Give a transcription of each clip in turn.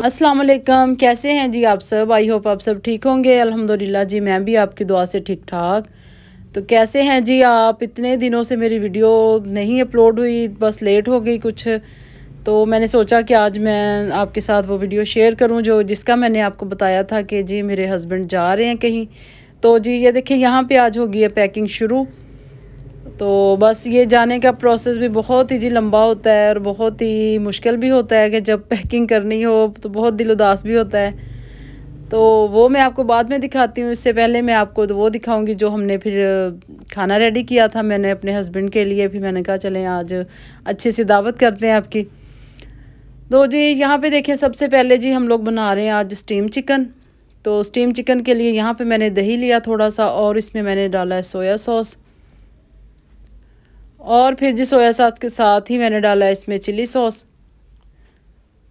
अस्सलाम वालेकुम, कैसे हैं जी आप सब। आई होप आप सब ठीक होंगे। अल्हम्दुलिल्लाह जी, मैं भी आपकी दुआ से ठीक ठाक। तो कैसे हैं जी आप। इतने दिनों से मेरी वीडियो नहीं अपलोड हुई, बस लेट हो गई कुछ। तो मैंने सोचा कि आज मैं आपके साथ वो वीडियो शेयर करूं जो जिसका मैंने आपको बताया था कि जी मेरे हस्बैंड जा रहे हैं कहीं। तो जी ये देखिए यहाँ पे आज होगी है पैकिंग शुरू। तो बस ये जाने का प्रोसेस भी बहुत ही जी लंबा होता है और बहुत ही मुश्किल भी होता है कि जब पैकिंग करनी हो तो बहुत दिल उदास भी होता है। तो वो मैं आपको बाद में दिखाती हूँ। इससे पहले मैं आपको तो वो दिखाऊंगी जो हमने फिर खाना रेडी किया था मैंने अपने हस्बैंड के लिए। फिर मैंने कहा चलें आज अच्छे से दावत करते हैं आपकी। तो जी यहाँ पे देखिए सबसे पहले जी हम लोग बना रहे हैं आज स्टीम चिकन। तो स्टीम चिकन के लिए यहाँ पे मैंने दही लिया थोड़ा सा और इसमें मैंने डाला है सोया सॉस। और फिर जी सोया सॉस के साथ ही मैंने डाला है इसमें चिली सॉस।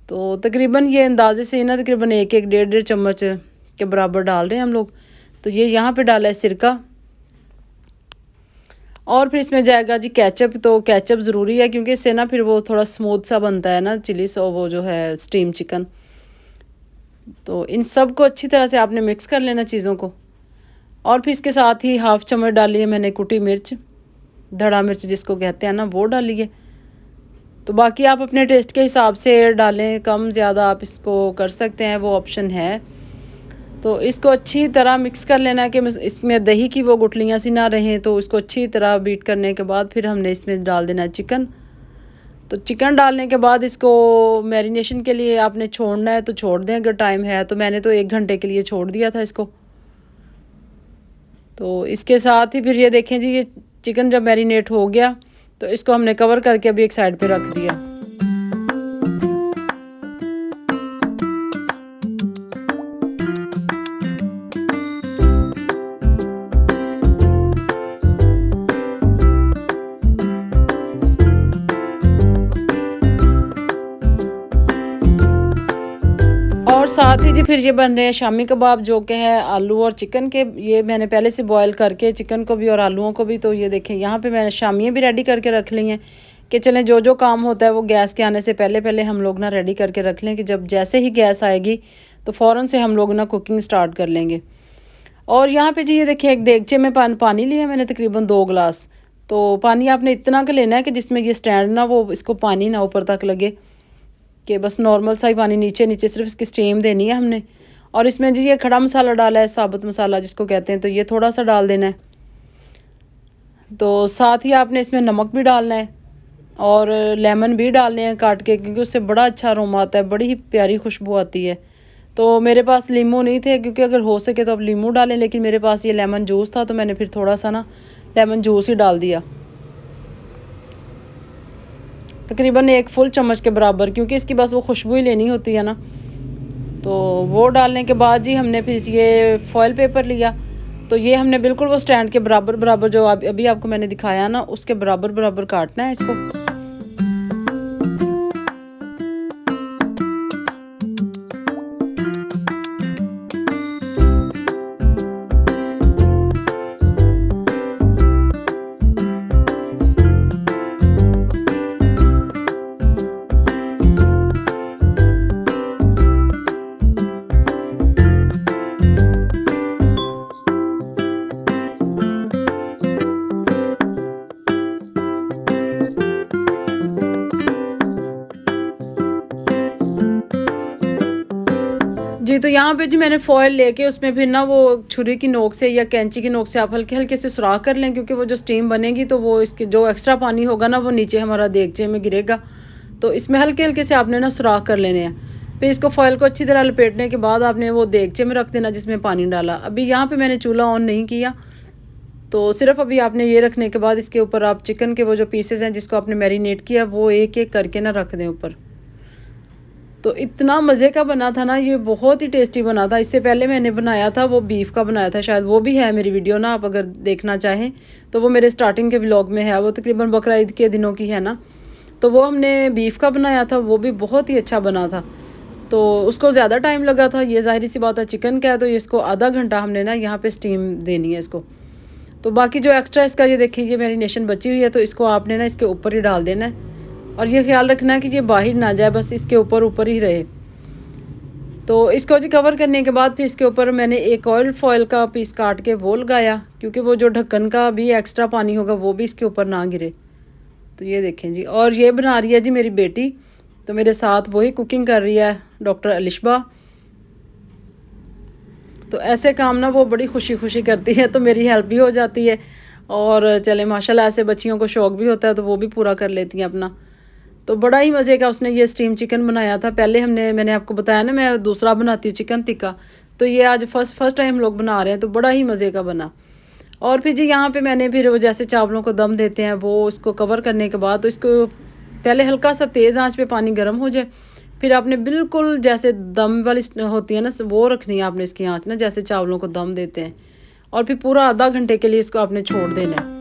तो तकरीबन ये अंदाजे से ना तकरीबन एक एक डेढ़ डेढ़ चम्मच के बराबर डाल रहे हैं हम लोग। तो ये यहाँ पे डाला है सिरका। और फिर इसमें जाएगा जी केचप। तो केचप ज़रूरी है क्योंकि इससे ना फिर वो थोड़ा स्मूथ सा बनता है ना चिली सो वो जो है स्टीम चिकन। तो इन सब को अच्छी तरह से आपने मिक्स कर लेना चीज़ों को। और फिर इसके साथ ही हाफ़ चम्मच डाली है मैंने कुटी मिर्च, धड़ा मिर्च जिसको कहते हैं ना, वो डाली है। तो बाकी आप अपने टेस्ट के हिसाब से डालें, कम ज़्यादा आप इसको कर सकते हैं, वो ऑप्शन है। तो इसको अच्छी तरह मिक्स कर लेना है कि इसमें दही की वो गुठलियाँ सी ना रहें। तो इसको अच्छी तरह बीट करने के बाद फिर हमने इसमें डाल देना है चिकन। तो चिकन डालने के बाद इसको मैरिनेशन के लिए आपने छोड़ना है तो छोड़ दें अगर टाइम है। तो मैंने तो 1 घंटे के लिए छोड़ दिया था इसको। तो इसके साथ ही फिर ये देखें जी ये चिकन जब मैरिनेट हो गया तो इसको हमने कवर करके अभी एक साइड पे रख दिया। और साथ ही जी फिर ये बन रहे हैं शामी कबाब जो कि है आलू और चिकन के। ये मैंने पहले से बॉयल करके चिकन को भी और आलूओं को भी। तो ये देखें यहाँ पे मैंने शामियाँ भी रेडी करके रख ली हैं कि चलें जो जो काम होता है वो गैस के आने से पहले पहले हम लोग ना रेडी करके रख लें कि जब जैसे ही गैस आएगी तो फ़ौरन से हम लोग ना कुकिंग स्टार्ट कर लेंगे। और यहाँ पे जी ये देखिए एक देगचे में पानी लिया मैंने तकरीबन 2 गिलास। तो पानी आपने इतना का लेना है कि जिसमें ये स्टैंड ना वो इसको पानी ना ऊपर तक लगे, कि बस नॉर्मल सा ही पानी नीचे नीचे सिर्फ इसकी स्टीम देनी है हमने। और इसमें जी ये खड़ा मसाला डाला है, साबुत मसाला जिसको कहते हैं, तो ये थोड़ा सा डाल देना है। तो साथ ही आपने इसमें नमक भी डालना है और लेमन भी डालने हैं काट के, क्योंकि उससे बड़ा अच्छा अरोमा आता है, बड़ी ही प्यारी खुशबू आती है। तो मेरे पास लीमू नहीं थे क्योंकि अगर हो सके तो आप लीमू डालें, लेकिन मेरे पास ये लेमन जूस था तो मैंने फिर थोड़ा सा ना लेमन जूस ही डाल दिया, तकरीबन 1 फुल चम्मच के बराबर, क्योंकि इसकी बस वो खुशबू ही लेनी होती है ना। तो वो डालने के बाद जी हमने फिर ये फॉयल पेपर लिया। तो ये हमने बिल्कुल वो स्टैंड के बराबर बराबर जो अभी आपको मैंने दिखाया ना उसके बराबर बराबर काटना है इसको। जी तो यहाँ पे जी मैंने फॉयल लेके उसमें फिर ना वो छुरी की नोक से या कैंची की नोक से आप हल्के हल्के से सुराख कर लें, क्योंकि वो जो स्टीम बनेगी तो वो इसके जो एक्स्ट्रा पानी होगा ना वो नीचे हमारा देगचे में गिरेगा। तो इसमें हल्के हल्के से आपने ना सुराख कर लेने हैं। फिर इसको फॉयल को अच्छी तरह लपेटने के बाद आपने वो देगचे में रख देना जिसमें पानी डाला। अभी यहाँ पर मैंने चूल्हा ऑन नहीं किया, तो सिर्फ अभी आपने ये रखने के बाद इसके ऊपर आप चिकन के वो जो पीसेस हैं जिसको आपने मैरिनेट किया वो एक एक करके ना रख दें ऊपर। तो इतना मज़े का बना था ना, ये बहुत ही टेस्टी बना था। इससे पहले मैंने बनाया था वो बीफ का बनाया था, शायद वो भी है मेरी वीडियो ना, आप अगर देखना चाहें तो वो मेरे स्टार्टिंग के व्लॉग में है, वो तकरीबन बकरा ईद के दिनों की है ना। तो वो हमने बीफ का बनाया था, वो भी बहुत ही अच्छा बना था। तो उसको ज़्यादा टाइम लगा था, ये ज़ाहिर सी बात है चिकन का है तो इसको आधा घंटा हमने ना यहाँ पर स्टीम देनी है इसको। तो बाकी जो एक्स्ट्रा इसका ये देखिए ये मैरिनेशन बची हुई है तो इसको आपने ना इसके ऊपर ही डाल देना है। और ये ख्याल रखना है कि ये बाहर ना जाए, बस इसके ऊपर ऊपर ही रहे। तो इसको जी कवर करने के बाद फिर इसके ऊपर मैंने एक ऑयल फॉयल का पीस काट के वो लगाया, क्योंकि वो जो ढक्कन का भी एक्स्ट्रा पानी होगा वो भी इसके ऊपर ना गिरे। तो ये देखें जी, और ये बना रही है जी मेरी बेटी, तो मेरे साथ वही कुकिंग कर रही है, डॉक्टर अलिशबा। तो ऐसे काम ना वो बड़ी खुशी खुशी करती है, तो मेरी हेल्प भी हो जाती है। और चले माशाल्लाह, ऐसे बच्चियों को शौक़ भी होता है तो वो भी पूरा कर लेती हैं अपना। तो बड़ा ही मज़े का उसने ये स्टीम चिकन बनाया था। पहले मैंने आपको बताया ना, मैं दूसरा बनाती हूँ चिकन टिक्का, तो ये आज फर्स्ट टाइम हम लोग बना रहे हैं, तो बड़ा ही मज़े का बना। और फिर जी यहाँ पे मैंने फिर वो जैसे चावलों को दम देते हैं, वो उसको कवर करने के बाद तो इसको पहले हल्का सा तेज़ आंच पे पानी गर्म हो जाए, फिर आपने बिल्कुल जैसे दम वाली होती है ना, वो रखनी है आपने इसकी आंच ना, जैसे चावलों को दम देते हैं। और फिर पूरा आधा घंटे के लिए इसको आपने छोड़ देना है।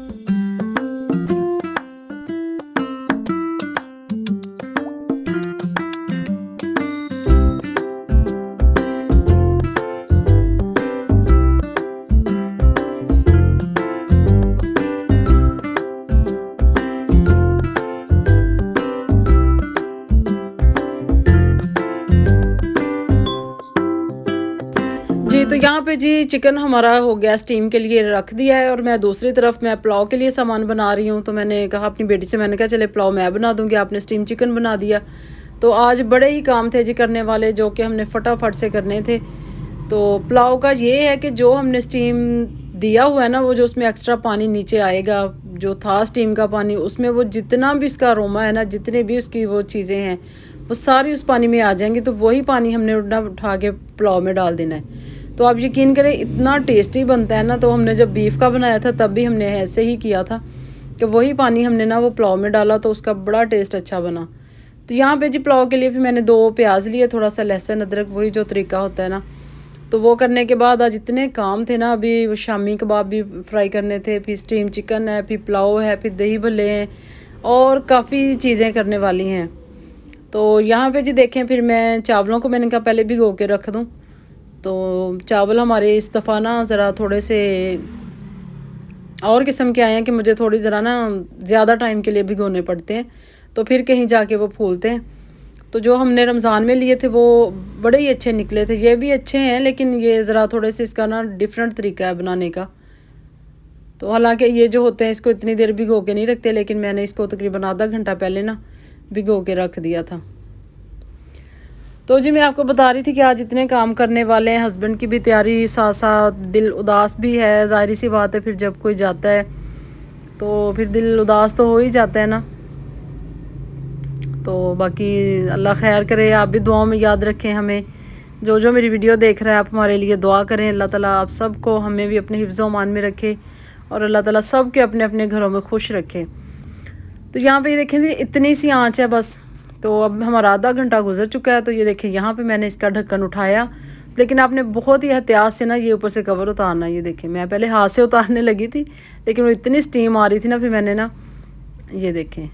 जी, तो यहाँ पे जी चिकन हमारा हो गया स्टीम के लिए रख दिया है, और मैं दूसरी तरफ मैं पुलाव के लिए सामान बना रही हूँ। तो मैंने कहा अपनी बेटी से, मैंने कहा चले पुलाव मैं बना दूँगी, आपने स्टीम चिकन बना दिया। तो आज बड़े ही काम थे जी करने वाले, जो कि हमने फटाफट से करने थे। तो पुलाव का ये है कि जो हमने स्टीम दिया हुआ है ना, वो जो उसमें एक्स्ट्रा पानी नीचे आएगा, जो था स्टीम का पानी, उसमें वो जितना भी उसका अरोमा है ना, जितने भी उसकी वो चीज़ें हैं, वो सारी उस पानी में आ जाएंगी। तो वही पानी हमने उठा के पुलाव में डाल देना है। तो आप यकीन करें इतना टेस्टी बनता है ना। तो हमने जब बीफ का बनाया था तब भी हमने ऐसे ही किया था कि वही पानी हमने ना वो पुलाव में डाला, तो उसका बड़ा टेस्ट अच्छा बना। तो यहाँ पे जी पुलाव के लिए फिर मैंने 2 प्याज लिए, थोड़ा सा लहसुन अदरक, वही जो तरीका होता है ना। तो वो करने के बाद आज इतने काम थे ना, अभी वो शामी कबाब भी फ्राई करने थे, फिर स्टीम चिकन है, फिर पुलाव है, फिर दही भल्ले हैं, और काफ़ी चीज़ें करने वाली हैं। तो यहाँ पे जी देखें, फिर मैं चावलों को मैंने कहा पहले भिगो के रख दूँ। तो चावल हमारे इस दफ़ा ना ज़रा थोड़े से और किस्म के आए हैं कि मुझे थोड़ी ज़रा ना ज़्यादा टाइम के लिए भिगोने पड़ते हैं, तो फिर कहीं जाके वो फूलते हैं। तो जो हमने रमज़ान में लिए थे वो बड़े ही अच्छे निकले थे। ये भी अच्छे हैं, लेकिन ये ज़रा थोड़े से इसका ना डिफरेंट तरीका है बनाने का। तो हालांकि ये जो होते हैं इसको इतनी देर भिगो के नहीं रखते, लेकिन मैंने इसको तकरीबन आधा घंटा पहले ना भिगो के रख दिया था। तो जी मैं आपको बता रही थी कि आज इतने काम करने वाले हैं, हस्बैंड की भी तैयारी, साथ साथ दिल उदास भी है, ज़ाहिर सी बात है। फिर जब कोई जाता है तो फिर दिल उदास तो हो ही जाता है ना। तो बाकी अल्लाह खैर करे, आप भी दुआओं में याद रखें हमें। जो मेरी वीडियो देख रहा है, आप हमारे लिए दुआ करें। अल्लाह ताला आप सबको, हमें भी अपने हिफ्ज़ मान में रखे, और अल्लाह ताला सब के अपने अपने घरों में खुश रखे। तो यहाँ पे देखें जी इतनी सी आँच है बस। तो अब हमारा आधा घंटा गुजर चुका है। तो ये देखें यहाँ पे मैंने इसका ढक्कन उठाया, लेकिन आपने बहुत ही एहतियात से ना ये ऊपर से कवर उतारना। ये देखें, मैं पहले हाथ से उतारने लगी थी, लेकिन वो इतनी स्टीम आ रही थी ना, फिर मैंने ना ये देखें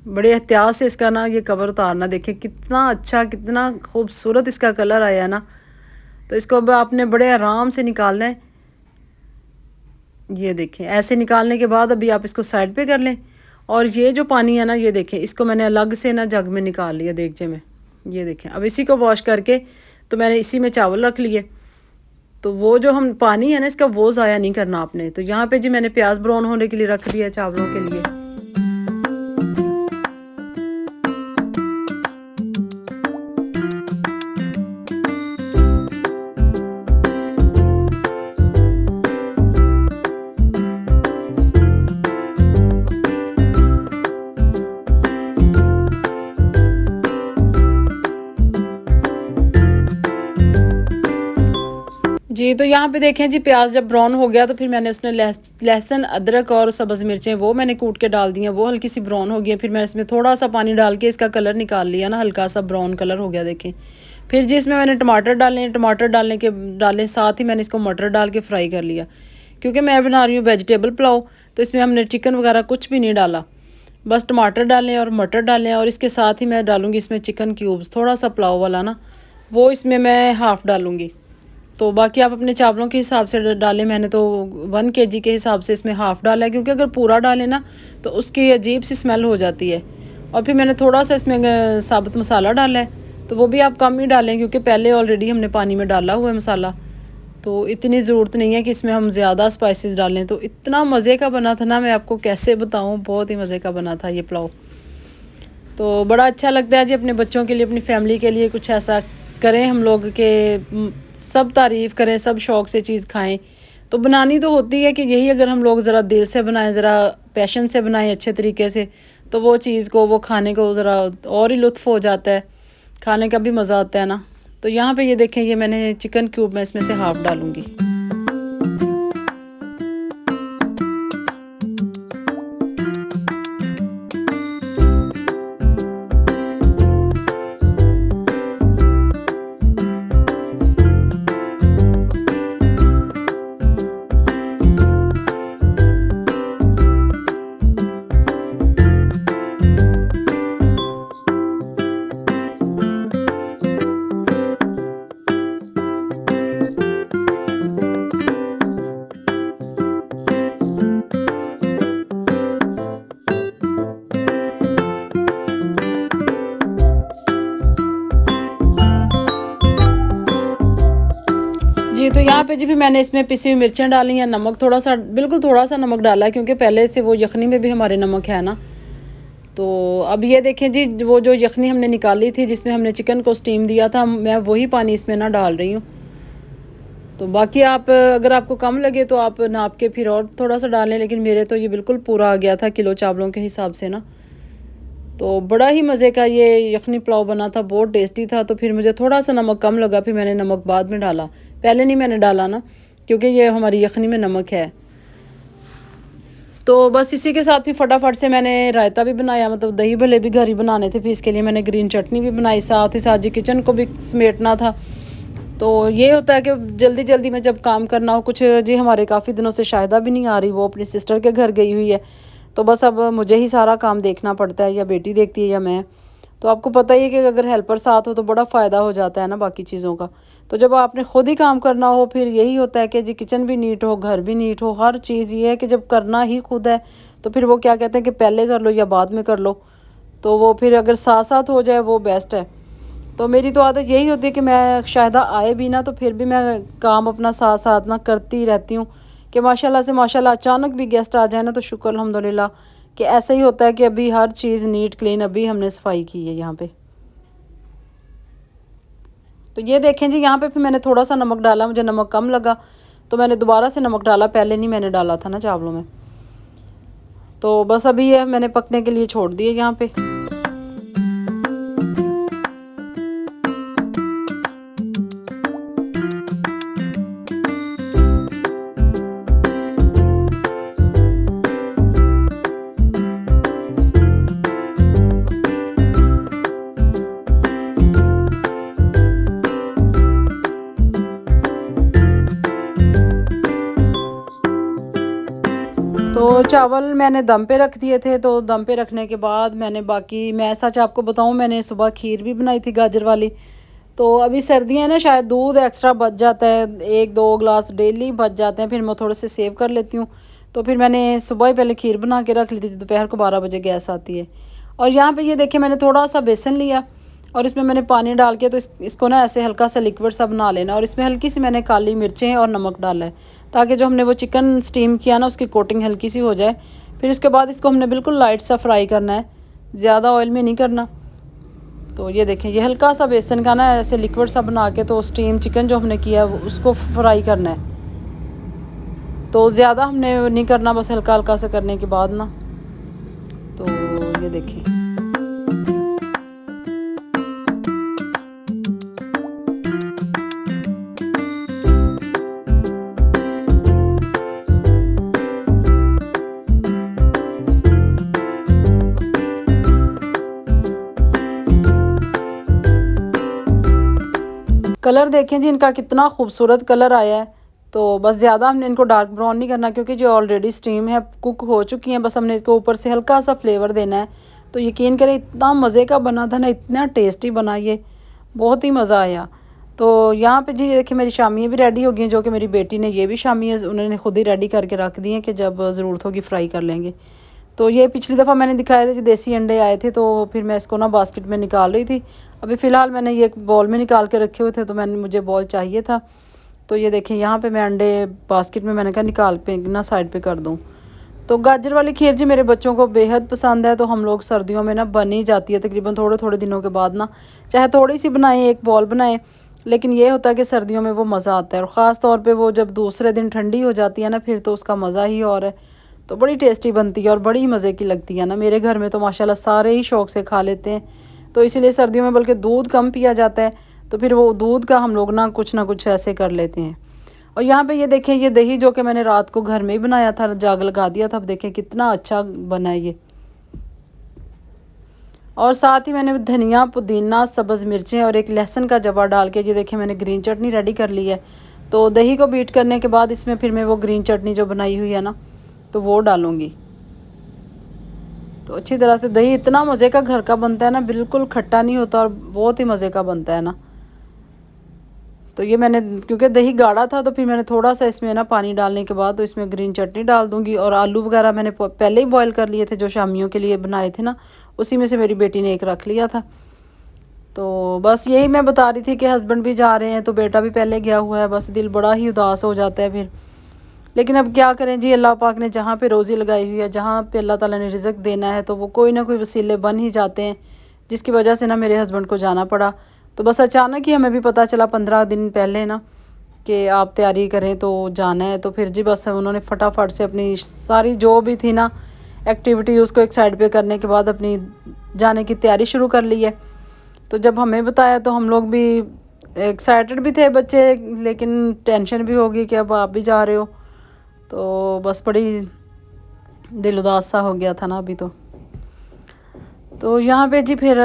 बड़े एहतियात से इसका ना ये कवर उतारना। देखें कितना अच्छा, कितना खूबसूरत इसका कलर आया ना। तो इसको अब आपने बड़े आराम से निकालना है। ये देखें, ऐसे निकालने के बाद अभी आप इसको साइड पे कर लें। और ये जो पानी है ना, ये देखें, इसको मैंने अलग से ना जग में निकाल लिया देगचे में। ये देखें, अब इसी को वॉश करके तो मैंने इसी में चावल रख लिए। तो वो जो हम पानी है ना इसका, वो ज़ाया नहीं करना आपने। तो यहाँ पे जी मैंने प्याज ब्राउन होने के लिए रख दिया चावलों के लिए। जी, तो यहाँ पे देखें जी प्याज जब ब्राउन हो गया, तो फिर मैंने उसमें लहसुन अदरक और सब्ज़ मिर्चें वो मैंने कूट के डाल दी हैं। वो हल्की सी ब्राउन हो गई, फिर मैंने इसमें थोड़ा सा पानी डाल के इसका कलर निकाल लिया ना, हल्का सा ब्राउन कलर हो गया देखें। फिर जी इसमें मैंने टमाटर डालने साथ ही मैंने इसको मटर डाल के फ्राई कर लिया, क्योंकि मैं बना रही हूँ वेजिटेबल पुलाव। तो इसमें हमने चिकन वगैरह कुछ भी नहीं डाला, बस टमाटर डालें और मटर डालें, और इसके साथ ही मैं डालूँगी इसमें चिकन क्यूब्स, थोड़ा सा पुलाव वाला ना, वो इसमें मैं हाफ़ डालूँगी। तो बाकी आप अपने चावलों के हिसाब से डालें। मैंने तो 1 kg के हिसाब से इसमें हाफ़ डाला है, क्योंकि अगर पूरा डालें ना तो उसकी अजीब सी स्मेल हो जाती है। और फिर मैंने थोड़ा सा इसमें साबुत मसाला डाला है, तो वो भी आप कम ही डालें, क्योंकि पहले ऑलरेडी हमने पानी में डाला हुआ है मसाला, तो इतनी ज़रूरत नहीं है कि इसमें हम ज़्यादा स्पाइसेस डालें। तो इतना मज़े का बना था ना, मैं आपको कैसे बताऊँ, बहुत ही मज़े का बना था ये पुलाव। तो बड़ा अच्छा लगता है जी, अपने बच्चों के लिए, अपनी फैमिली के लिए कुछ ऐसा करें हम लोग के सब तारीफ़ करें, सब शौक़ से चीज़ खाएं। तो बनानी तो होती है कि यही, अगर हम लोग ज़रा दिल से बनाएं, ज़रा पैशन से बनाएं अच्छे तरीके से, तो वो चीज़ को, वो खाने को ज़रा और ही लुत्फ़ हो जाता है, खाने का भी मज़ा आता है ना। तो यहाँ पे ये देखें, ये मैंने चिकन क्यूब में इसमें से हाफ़ डालूँगी। जी, तो यहाँ पे जी भी मैंने इसमें पिसी हुई मिर्चें डाली हैं, नमक थोड़ा सा, बिल्कुल थोड़ा सा नमक डाला है, क्योंकि पहले से वो यखनी में भी हमारे नमक है ना। तो अब ये देखें जी, वो जो यखनी हमने निकाली थी जिसमें हमने चिकन को स्टीम दिया था, मैं वही पानी इसमें ना डाल रही हूँ। तो बाकी आप, अगर आपको कम लगे तो आप नाप के फिर और थोड़ा सा डालें, लेकिन मेरे तो ये बिल्कुल पूरा आ गया था किलो चावलों के हिसाब से ना। तो बड़ा ही मज़े का ये यखनी पुलाव बना था, बहुत टेस्टी था। तो फिर मुझे थोड़ा सा नमक कम लगा, फिर मैंने नमक बाद में डाला, पहले नहीं मैंने डाला ना, क्योंकि ये हमारी यखनी में नमक है। तो बस इसी के साथ भी फटाफट से मैंने रायता भी बनाया, मतलब दही भल्ले भी घर ही बनाने थे, फिर इसके लिए मैंने ग्रीन चटनी भी बनाई, साथ ही साथ जी किचन को भी समेटना था। तो ये होता है कि जल्दी जल्दी में जब काम करना हो कुछ, जी हमारे काफ़ी दिनों से शाहिदा भी नहीं आ रही, वो अपनी सिस्टर के घर गई हुई है, तो बस अब मुझे ही सारा काम देखना पड़ता है, या बेटी देखती है या मैं। तो आपको पता ही है कि अगर हेल्पर साथ हो तो बड़ा फ़ायदा हो जाता है ना बाकी चीज़ों का। तो जब आपने ख़ुद ही काम करना हो, फिर यही होता है कि जी किचन भी नीट हो, घर भी नीट हो, हर चीज़ ये है कि जब करना ही खुद है, तो फिर वो क्या कहते हैं कि पहले कर लो या बाद में कर लो, तो वो फिर अगर साथ साथ हो जाए वो बेस्ट है। तो मेरी तो आदत यही होती है कि मैं शायद आए भी ना, तो फिर भी मैं काम अपना साथ साथ ना करती रहती हूँ, कि माशाल्लाह से माशाल्लाह अचानक भी गेस्ट आ जाए ना, तो शुक्र अल्हम्दुलिल्लाह कि ऐसा ही होता है कि अभी हर चीज़ नीट क्लीन, अभी हमने सफाई की है यहाँ पे। तो ये देखें जी, यहाँ पे फिर मैंने थोड़ा सा नमक डाला, मुझे नमक कम लगा तो मैंने दोबारा से नमक डाला, पहले नहीं मैंने डाला था ना चावलों में। तो बस अभी ये मैंने पकने के लिए छोड़ दिए यहाँ पे। तो चावल मैंने दम पे रख दिए थे, तो दम पे रखने के बाद मैंने बाकी, मैं सच आपको बताऊं, मैंने सुबह खीर भी बनाई थी गाजर वाली। तो अभी सर्दियाँ हैं ना, शायद दूध एक्स्ट्रा बच जाता है, 1-2 ग्लास डेली बच जाते हैं, फिर मैं थोड़े से सेव कर लेती हूँ। तो फिर मैंने सुबह ही पहले खीर बना के रख ली थी, दोपहर को 12 बजे गैस आती है। और यहाँ पे ये देखिए, मैंने थोड़ा सा बेसन लिया और इसमें मैंने पानी डाल के, तो इसको ना ऐसे हल्का सा लिक्विड सा बना लेना, और इसमें हल्की सी मैंने काली मिर्चें और नमक डाला है, ताकि जो हमने वो चिकन स्टीम किया ना उसकी कोटिंग हल्की सी हो जाए। फिर उसके बाद इसको हमने बिल्कुल लाइट सा फ्राई करना है, ज़्यादा ऑयल में नहीं करना। तो ये देखें, ये हल्का सा बेसन का ना ऐसे लिक्विड सा बना के, तो स्टीम चिकन जो हमने किया है उसको फ्राई करना है। तो ज़्यादा हमने नहीं करना, बस हल्का हल्का सा करने के बाद ना। तो ये देखिए, कलर देखें जी इनका कितना खूबसूरत कलर आया है। तो बस ज़्यादा हमने इनको डार्क ब्राउन नहीं करना, क्योंकि जो ऑलरेडी स्टीम है, कुक हो चुकी हैं, बस हमने इसको ऊपर से हल्का सा फ्लेवर देना है। तो यकीन करें, इतना मज़े का बना था ना, इतना टेस्टी बना, ये बहुत ही मज़ा आया। तो यहाँ पे जी देखिए, मेरी शामियाँ भी रेडी हो गई हैं, जो कि मेरी बेटी ने ये भी शामियाँ उन्होंने खुद ही रेडी करके रख दी हैं कि जब ज़रूरत होगी फ्राई कर लेंगे। तो ये पिछली दफ़ा मैंने दिखाए थे जो देसी अंडे आए थे, तो फिर मैं इसको ना बास्केट में निकाल रही थी। अभी फ़िलहाल मैंने ये एक बॉल में निकाल के रखे हुए थे, तो मुझे बॉल चाहिए था। तो ये देखें यहाँ पे मैं अंडे बास्केट में मैंने कहा निकाल पे ना साइड पे कर दूँ। तो गाजर वाली खीर जी मेरे बच्चों को बेहद पसंद है, तो हम लोग सर्दियों में ना बन ही जाती है तकरीबन थोड़े थोड़े दिनों के बाद ना, चाहे थोड़ी सी बनाएं, एक बॉल बनाएं, लेकिन ये होता है कि सर्दियों में वो मज़ा आता है। और ख़ास तौर पे वो जब दूसरे दिन ठंडी हो जाती है ना, फिर तो उसका मज़ा ही और है। तो बड़ी टेस्टी बनती है और बड़ी मज़े की लगती है ना। मेरे घर में तो माशाल्लाह सारे ही शौक़ से खा लेते हैं, तो इसीलिए सर्दियों में बल्कि दूध कम पिया जाता है, तो फिर वो दूध का हम लोग ना कुछ ऐसे कर लेते हैं। और यहाँ पे ये देखें, ये दही जो कि मैंने रात को घर में ही बनाया था, जाग लगा दिया था, अब देखें कितना अच्छा बना है ये। और साथ ही मैंने धनिया, पुदीना, सब्ज़ मिर्चें और एक लहसुन का जवा डाल के ये देखें मैंने ग्रीन चटनी रेडी कर ली है। तो दही को बीट करने के बाद इसमें फिर मैं वो ग्रीन चटनी जो बनाई हुई है ना, तो वो डालूँगी। तो अच्छी तरह से दही इतना मज़े का घर का बनता है ना, बिल्कुल खट्टा नहीं होता और बहुत ही मज़े का बनता है ना। तो ये मैंने क्योंकि दही गाढ़ा था, तो फिर मैंने थोड़ा सा इसमें ना पानी डालने के बाद तो इसमें ग्रीन चटनी डाल दूँगी। और आलू वगैरह मैंने पहले ही बॉयल कर लिए थे, जो शामियों के लिए बनाए थे ना, उसी में से मेरी बेटी ने एक रख लिया था। तो बस यही मैं बता रही थी कि हस्बैंड भी जा रहे हैं, तो बेटा भी पहले गया हुआ है, बस दिल बड़ा ही उदास हो जाता है फिर। लेकिन अब क्या करें जी, अल्लाह पाक ने जहाँ पे रोज़ी लगाई हुई है, जहाँ पे अल्लाह ताला ने रिज़्क देना है, तो वो कोई ना कोई वसीले बन ही जाते हैं, जिसकी वजह से ना मेरे हस्बैंड को जाना पड़ा। तो बस अचानक ही हमें भी पता चला 15 दिन पहले ना कि आप तैयारी करें तो जाना है। तो फिर जी बस उन्होंने फटाफट से अपनी सारी जो भी थी ना एक्टिविटी, उसको एक साइड पे करने के बाद अपनी जाने की तैयारी शुरू कर ली है। तो जब हमें बताया तो हम लोग भी एक्साइटेड भी थे बच्चे, लेकिन टेंशन भी होगी कि अब आप भी जा रहे हो। तो बस बड़ी दिल उदास सा हो गया था ना अभी तो यहाँ पे जी फिर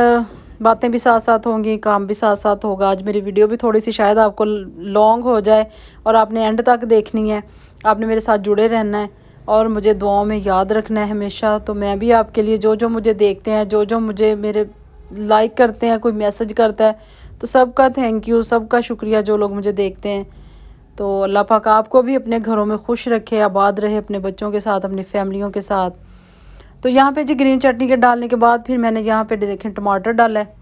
बातें भी साथ साथ होंगी, काम भी साथ साथ होगा। आज मेरी वीडियो भी थोड़ी सी शायद आपको लॉन्ग हो जाए, और आपने एंड तक देखनी है, आपने मेरे साथ जुड़े रहना है और मुझे दुआओं में याद रखना है हमेशा। तो मैं भी आपके लिए जो मुझे देखते हैं, जो मुझे मेरे लाइक करते हैं, कोई मैसेज करता है, तो सबका थैंक यू, सबका शुक्रिया जो लोग मुझे देखते हैं। तो अल्लाह पाक आपको भी अपने घरों में खुश रखे, आबाद रहे अपने बच्चों के साथ, अपनी फैमिलियों के साथ। तो यहाँ पे जी ग्रीन चटनी के डालने के बाद फिर मैंने यहाँ पे देखें टमाटर डाला है,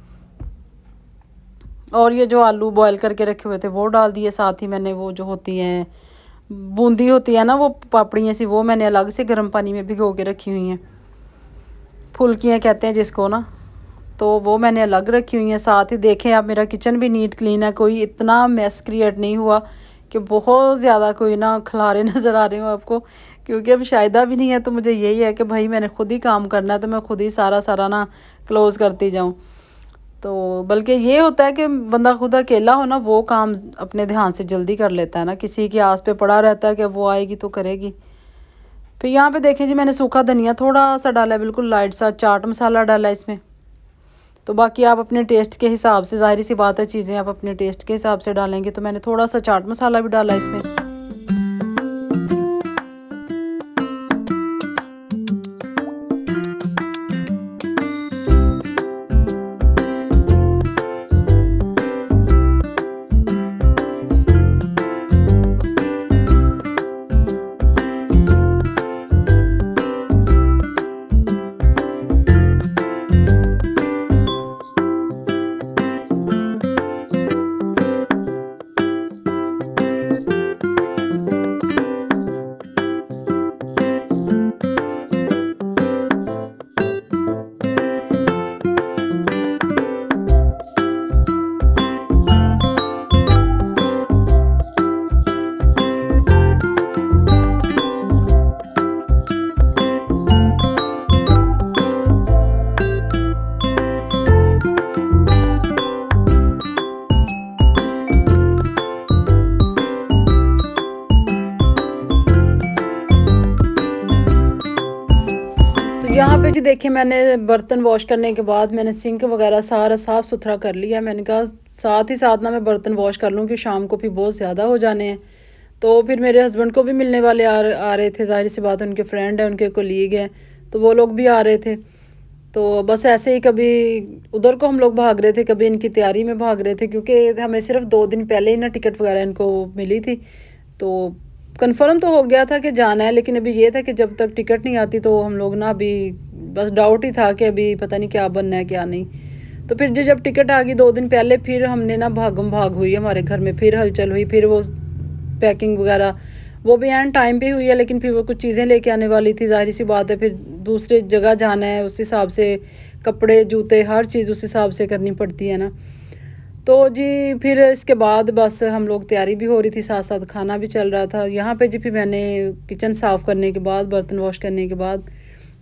और ये जो आलू बॉयल करके रखे हुए थे वो डाल दिए। साथ ही मैंने वो जो होती हैं बूंदी होती है ना, वो पापड़ियाँ सी, वो मैंने अलग से गर्म पानी में भिगो के रखी हुई हैं, फुल्कियाँ कहते हैं जिसको ना, तो वो मैंने अलग रखी हुई हैं। साथ ही देखें आप, मेरा किचन भी नीट क्लीन है, कोई इतना मैस क्रिएट नहीं हुआ कि बहुत ज़्यादा कोई ना खलारे नज़र आ रहे हो आपको, क्योंकि अब शायदा भी नहीं है। तो मुझे यही है कि भाई मैंने खुद ही काम करना है, तो मैं खुद ही सारा ना क्लोज़ करती जाऊँ। तो बल्कि ये होता है कि बंदा खुद अकेला हो ना, वो काम अपने ध्यान से जल्दी कर लेता है ना, किसी की आस पे पड़ा रहता है कि वो आएगी तो करेगी। फिर यहाँ पे देखें जी, मैंने सूखा धनिया थोड़ा सा डाला है, बिल्कुल लाइट सा, चाट मसाला डाला है इसमें। तो बाकी आप अपने टेस्ट के हिसाब से, ज़ाहिर सी बात है, चीज़ें आप अपने टेस्ट के हिसाब से डालेंगे। तो मैंने थोड़ा सा चाट मसाला भी डाला इसमें। यहाँ पे जी देखिए, मैंने बर्तन वॉश करने के बाद मैंने सिंक वगैरह सारा साफ़ सुथरा कर लिया। मैंने कहा साथ ही साथ ना मैं बर्तन वॉश कर लूँ कि शाम को फिर बहुत ज़्यादा हो जाने हैं। तो फिर मेरे हस्बैंड को भी मिलने वाले आ रहे थे, ज़ाहिर सी बात है, उनके फ्रेंड हैं, उनके कोलीग हैं, तो वो लोग भी आ रहे थे। तो बस ऐसे ही कभी उधर को हम लोग भाग रहे थे, कभी इनकी तैयारी में भाग रहे थे, क्योंकि हमें सिर्फ 2 दिन पहले ही ना टिकट वगैरह इनको मिली थी। तो कंफर्म तो हो गया था कि जाना है, लेकिन अभी ये था कि जब तक टिकट नहीं आती तो हम लोग ना अभी बस डाउट ही था कि अभी पता नहीं क्या बनना है क्या नहीं। तो फिर जब टिकट आ गई 2 दिन पहले, फिर हमने ना भागम भाग हुई हमारे घर में, फिर हलचल हुई, फिर वो पैकिंग वगैरह वो भी एंड टाइम पे हुई है, लेकिन फिर वो कुछ चीज़ें लेके आने वाली थी, जाहिर सी बात है फिर दूसरे जगह जाना है, उस हिसाब से कपड़े जूते हर चीज़ उस हिसाब से करनी पड़ती है ना। तो जी फिर इसके बाद बस हम लोग तैयारी भी हो रही थी, साथ साथ खाना भी चल रहा था यहाँ पे जी। फिर मैंने किचन साफ़ करने के बाद, बर्तन वॉश करने के बाद,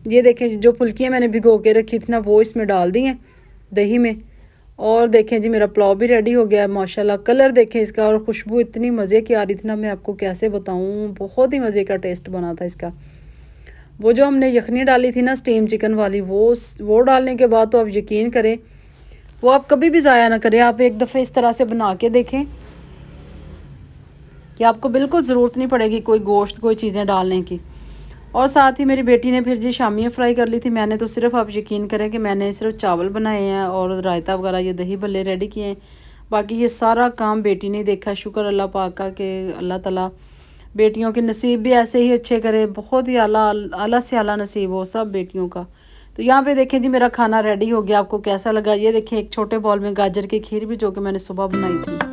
ये देखें जी जो फुल्कियाँ मैंने भिगो के रखी थी ना वो इसमें डाल दी हैं दही में। और देखें जी मेरा पुलाव भी रेडी हो गया है माशाल्लाह। कलर देखें इसका, और खुशबू इतनी मज़े की आ रही थी ना, मैं आपको कैसे बताऊँ, बहुत ही मज़े का टेस्ट बना था इसका। वो जो हमने यखनी डाली थी ना स्टीम चिकन वाली, वो डालने के बाद तो आप यकीन करें, वो आप कभी भी ज़ाया ना करें। आप एक दफ़े इस तरह से बना के देखें कि आपको बिल्कुल ज़रूरत नहीं पड़ेगी कोई गोश्त कोई चीज़ें डालने की। और साथ ही मेरी बेटी ने फिर जी शामियाँ फ्राई कर ली थी। मैंने तो सिर्फ, आप यकीन करें कि मैंने सिर्फ चावल बनाए हैं और रायता वगैरह ये दही भल्ले रेडी किए हैं। बाकी ये सारा काम बेटी ने देखा। शुक्र अल्लाह पाक का कि अल्लाह ताला बेटियों के नसीब भी ऐसे ही अच्छे करे, बहुत ही आला से आला नसीब हो सब बेटियों का। तो यहाँ पे देखें जी मेरा खाना रेडी हो गया। आपको कैसा लगा ये देखें, एक छोटे बॉल में गाजर की खीर भी जो कि मैंने सुबह बनाई थी।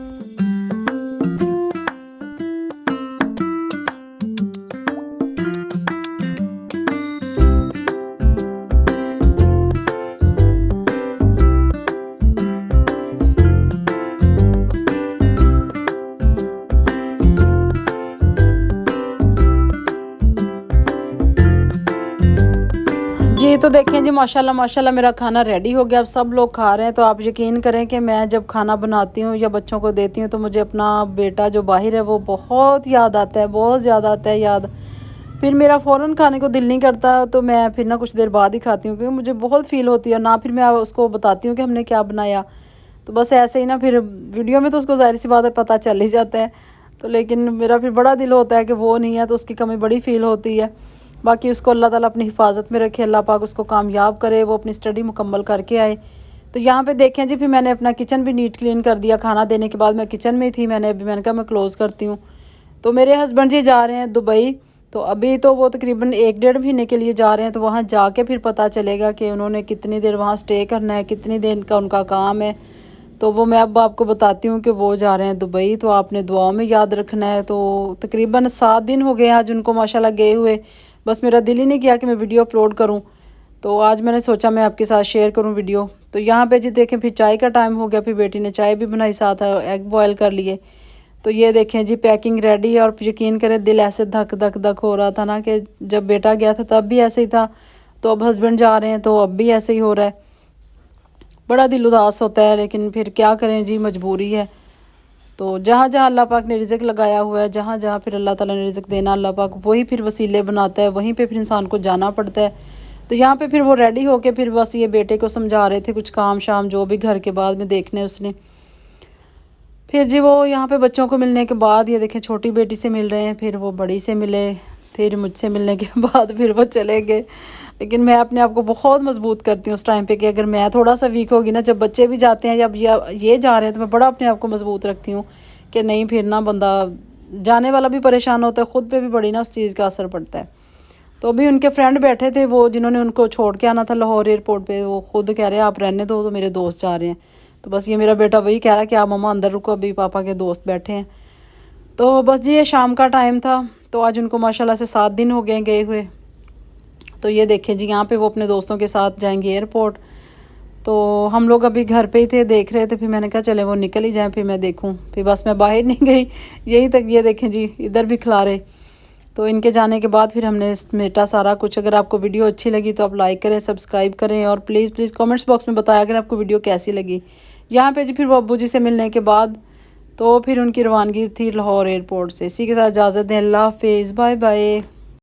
जी तो देखें जी माशाल्लाह माशाल्लाह मेरा खाना रेडी हो गया। अब सब लोग खा रहे हैं। तो आप यकीन करें कि मैं जब खाना बनाती हूँ या बच्चों को देती हूँ तो मुझे अपना बेटा जो बाहर है वो बहुत याद आता है, बहुत ज़्यादा आता है याद। फिर मेरा फ़ौरन खाने को दिल नहीं करता, तो मैं फिर ना कुछ देर बाद ही खाती हूँ, क्योंकि मुझे बहुत फ़ील होती है। और ना फिर मैं उसको बताती हूँ कि हमने क्या बनाया। तो बस ऐसे ही ना, फिर वीडियो में तो उसको ज़ाहिर सी बात है पता चल ही जाता है। तो लेकिन मेरा फिर बड़ा दिल होता है कि वो नहीं है तो उसकी कमी बड़ी फ़ील होती है। बाकी उसको अल्लाह ताला अपनी हिफाजत में रखे, अल्लाह पाक उसको कामयाब करे, वो अपनी स्टडी मुकम्मल करके आए। तो यहाँ पे देखें जी फिर मैंने अपना किचन भी नीट क्लीन कर दिया। खाना देने के बाद मैं किचन में ही थी, मैंने कहा मैं क्लोज़ करती हूँ। तो मेरे हस्बैंड जी जा रहे हैं दुबई, तो अभी तो वो तकरीबन 1-1.5 महीने के लिए जा रहे हैं। तो वहाँ जाके फिर पता चलेगा कि उन्होंने कितनी देर वहाँ स्टे करना है, कितनी देर का उनका काम है। तो वो मैं अब आपको बताती हूँ कि वो जा रहे हैं दुबई, तो आपने दुआओं में याद रखना है। तो तकरीबन 7 दिन हो गए आज उनको माशाल्लाह गए हुए। बस मेरा दिल ही नहीं किया कि मैं वीडियो अपलोड करूँ, तो आज मैंने सोचा मैं आपके साथ शेयर करूँ वीडियो। तो यहाँ पे जी देखें फिर चाय का टाइम हो गया, फिर बेटी ने चाय भी बनाई, साथ एग बॉयल कर लिए। तो ये देखें जी पैकिंग रेडी है। और यकीन करें दिल ऐसे धक धक धक हो रहा था ना, कि जब बेटा गया था तब भी ऐसे ही था, तो अब हस्बैंड जा रहे हैं तो अब भी ऐसे ही हो रहा है। बड़ा दिल उदास होता है, लेकिन फिर क्या करें जी, मजबूरी है। तो जहाँ जहाँ अल्लाह पाक ने रिज़्क लगाया हुआ है, जहाँ जहाँ फिर अल्लाह ताला ने रिज़्क देना, अल्लाह पाक वही फिर वसीले बनाता है, वहीं पे फिर इंसान को जाना पड़ता है। तो यहाँ पे फिर वो रेडी होके फिर बस ये बेटे को समझा रहे थे कुछ काम शाम जो भी घर के बाद में देखने उसने। फिर जी वो यहाँ पे बच्चों को मिलने के बाद ये देखें छोटी बेटी से मिल रहे हैं, फिर वो बड़ी से मिले, फिर मुझसे मिलने के बाद फिर वो चले गए। लेकिन मैं अपने आप को बहुत मजबूत करती हूँ उस टाइम पे कि अगर मैं थोड़ा सा वीक होगी ना, जब बच्चे भी जाते हैं या ये जा रहे हैं, तो मैं बड़ा अपने आप को मजबूत रखती हूँ कि नहीं, फिर ना बंदा जाने वाला भी परेशान होता है, ख़ुद पे भी बड़ी ना उस चीज़ का असर पड़ता है। तो अभी उनके फ्रेंड बैठे थे, वो जिन्होंने उनको छोड़ के आना था लाहौर एयरपोर्ट पे, वो खुद कह रहे हैं आप रहने दो, तो मेरे दोस्त जा रहे हैं। तो बस ये मेरा बेटा वही कह रहा है कि आप मम्मा अंदर रुको, अभी पापा के दोस्त बैठे हैं। तो बस जी ये शाम का टाइम था। तो आज उनको माशाल्लाह से 7 दिन हो गए हुए। तो ये देखें जी यहाँ पे वो अपने दोस्तों के साथ जाएंगे एयरपोर्ट। तो हम लोग अभी घर पे ही थे, देख रहे थे, फिर मैंने कहा चले वो निकल ही जाएं, फिर मैं देखूं। फिर बस मैं बाहर नहीं गई यहीं तक। ये देखें जी इधर भी खिला रहे। तो इनके जाने के बाद फिर हमने समेटा सारा कुछ। अगर आपको वीडियो अच्छी लगी तो आप लाइक करें, सब्सक्राइब करें, और प्लीज़ कमेंट्स बॉक्स में बताया अगर आपको वीडियो कैसी लगी। यहाँ पे जी फिर वो अब्बू जी से मिलने के बाद तो फिर उनकी रवानगी थी लाहौर एयरपोर्ट से। इसी के साथ इजाज़त दें, अल्लाह हाफिज़, बाय बाय।